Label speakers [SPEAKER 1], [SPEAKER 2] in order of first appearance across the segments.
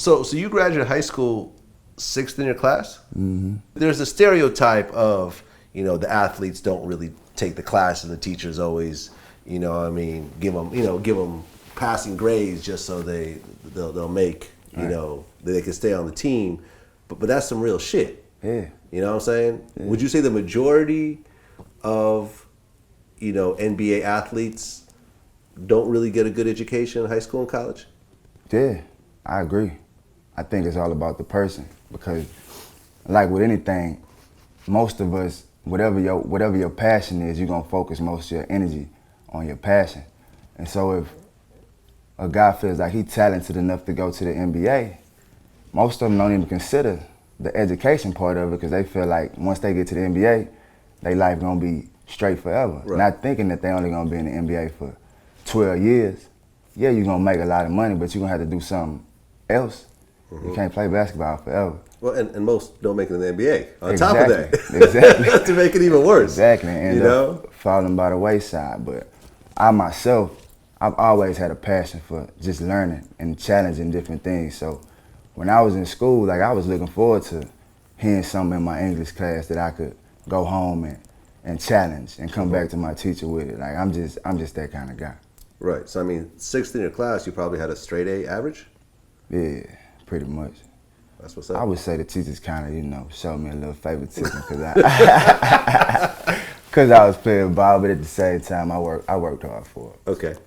[SPEAKER 1] So you graduated high school sixth in your class? Mm-hmm. There's a stereotype of, the athletes don't really take the class and the teachers always, give them passing grades just so they'll make, they can stay on the team. But that's some real shit.
[SPEAKER 2] Yeah.
[SPEAKER 1] You know what I'm saying?
[SPEAKER 2] Yeah.
[SPEAKER 1] Would you say the majority of, NBA athletes don't really get a good education in high school and college?
[SPEAKER 2] Yeah, I agree. I think it's all about the person because, like with anything, most of us, whatever your passion is, you're gonna focus most of your energy on your passion. And so if a guy feels like he's talented enough to go to the NBA, most of them don't even consider the education part of it because they feel like once they get to the NBA, their life gonna be straight forever.
[SPEAKER 1] Right.
[SPEAKER 2] Not thinking that they only gonna be in the NBA for 12 years. Yeah, you're gonna make a lot of money, but you're gonna have to do something else. Mm-hmm. You can't play basketball forever.
[SPEAKER 1] Well, and most don't make it in the NBA. On
[SPEAKER 2] Exactly.
[SPEAKER 1] top of that,
[SPEAKER 2] Exactly.
[SPEAKER 1] to make it even worse.
[SPEAKER 2] Exactly, and end up falling by the wayside. But I myself, I've always had a passion for just learning and challenging different things. So when I was in school, like I was looking forward to hearing something in my English class that I could go home and challenge and come back to my teacher with it. Like I'm just that kind of guy.
[SPEAKER 1] Right. So I mean, sixth in your class, you probably had a straight A average?
[SPEAKER 2] Yeah, pretty much.
[SPEAKER 1] That's what's up.
[SPEAKER 2] I would say the teachers kind of, showed me a little favoritism because I was playing ball, but at the same time, I worked hard for it.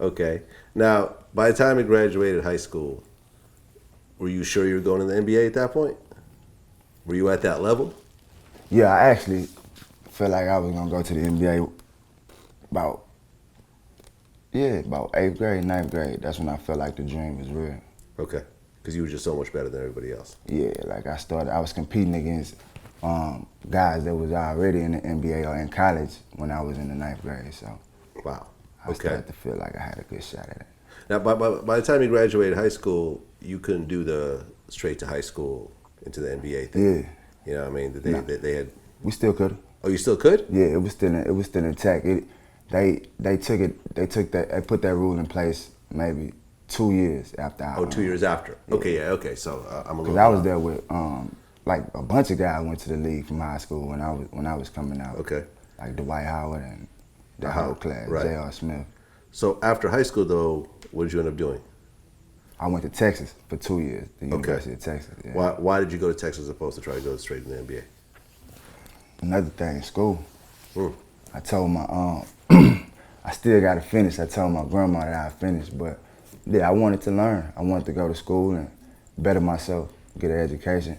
[SPEAKER 1] Okay. Now, by the time you graduated high school, were you sure you were going to the NBA at that point? Were you at that level?
[SPEAKER 2] Yeah, I actually felt like I was gonna go to the NBA about 8th grade, 9th grade. That's when I felt like the dream was real.
[SPEAKER 1] Okay. Because you were just so much better than everybody else.
[SPEAKER 2] Yeah, like I was competing against guys that was already in the NBA or in college when I was in the 9th grade. So,
[SPEAKER 1] wow.
[SPEAKER 2] I started to feel like I had a good shot at it.
[SPEAKER 1] Now, by the time you graduated high school, you couldn't do the straight to high school into the NBA thing.
[SPEAKER 2] Yeah.
[SPEAKER 1] You know what I mean? They had.
[SPEAKER 2] We still could.
[SPEAKER 1] Oh, you still could?
[SPEAKER 2] Yeah, it was still intact. They put that rule in place maybe 2 years after I.
[SPEAKER 1] Oh, 2 years after. Yeah. Okay. So I'm a little.
[SPEAKER 2] Because I was there with like a bunch of guys went to the league from high school when I was coming out.
[SPEAKER 1] Okay.
[SPEAKER 2] Like Dwight Howard and the whole class,
[SPEAKER 1] right.
[SPEAKER 2] J.R. Smith.
[SPEAKER 1] So after high school though, what did you end up doing?
[SPEAKER 2] I went to Texas for 2 years, the University of Texas. Yeah.
[SPEAKER 1] Why did you go to Texas as opposed to try to go straight in the NBA?
[SPEAKER 2] Another thing, school. I told my I still got to finish. I told my grandma that I finished, but yeah, I wanted to learn. I wanted to go to school and better myself, get an education.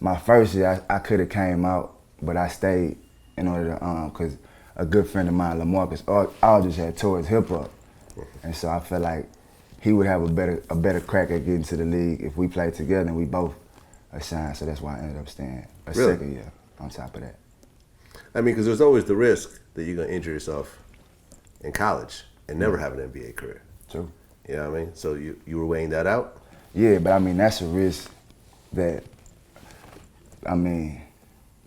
[SPEAKER 2] My first year, I could have came out, but I stayed in order to, because a good friend of mine, LaMarcus Aldridge, had tore his hip up, and so I felt like he would have a better crack at getting to the league if we played together and we both assigned. So that's why I ended up staying a second year on top of that.
[SPEAKER 1] I mean, because there's always the risk that you're gonna injure yourself in college and never have an NBA career.
[SPEAKER 2] True.
[SPEAKER 1] You know what I mean? So you were weighing that out?
[SPEAKER 2] Yeah, but I mean, that's a risk that, I mean,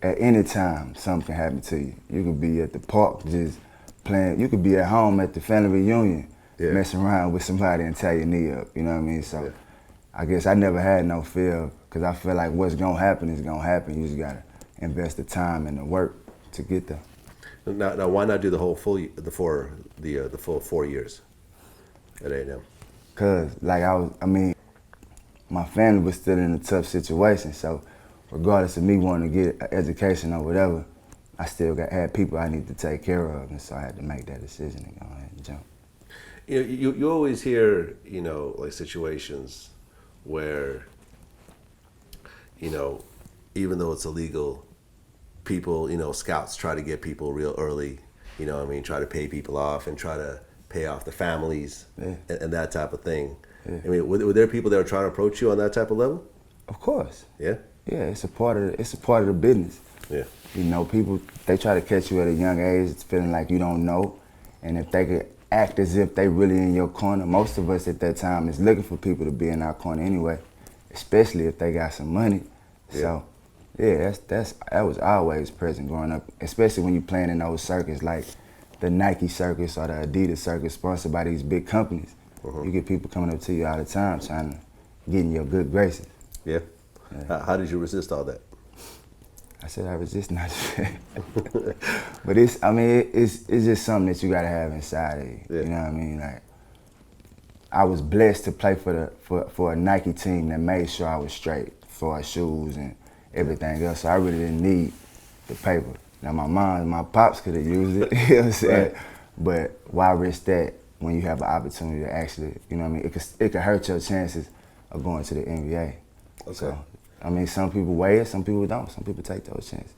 [SPEAKER 2] at any time, something can happen to you. You could be at the park just playing. You could be at home at the family reunion messing around with somebody and tear your knee up. You know what I mean? So I guess I never had no fear because I feel like what's going to happen is going to happen. You just got to invest the time and the work to get there.
[SPEAKER 1] Now, why not do the full 4 years at A&M?
[SPEAKER 2] Cause like my family was still in a tough situation. So regardless of me wanting to get an education or whatever, I still had people I need to take care of, and so I had to make that decision and go ahead and jump.
[SPEAKER 1] You always hear like situations where even though it's illegal, people scouts try to get people real early. Try to pay people off and try to pay off the families and that type of thing. Yeah. I mean, were there people that were trying to approach you on that type of level?
[SPEAKER 2] Of course.
[SPEAKER 1] Yeah.
[SPEAKER 2] Yeah, it's a part of the business.
[SPEAKER 1] Yeah.
[SPEAKER 2] People, they try to catch you at a young age. It's feeling like you don't know, and if they could act as if they really in your corner, most of us at that time is looking for people to be in our corner anyway, especially if they got some money. Yeah. So, yeah, that was always present growing up, especially when you're playing in those circuits like the Nike circus or the Adidas circus sponsored by these big companies. You get people coming up to you all the time trying to getting your good graces.
[SPEAKER 1] Yeah. How did you resist all that?
[SPEAKER 2] I said I resist not. But it's just something that you gotta have inside of you.
[SPEAKER 1] Yeah.
[SPEAKER 2] You know what I mean? Like, I was blessed to play for a Nike team that made sure I was straight for our shoes and everything else. So I really didn't need the paper. Now my pops could have used it, you know what I'm saying?
[SPEAKER 1] Right.
[SPEAKER 2] But why risk that when you have an opportunity to actually, you know what I mean? It could hurt your chances of going to the NBA.
[SPEAKER 1] Okay.
[SPEAKER 2] So, I mean, some people weigh it, some people don't. Some people take those chances.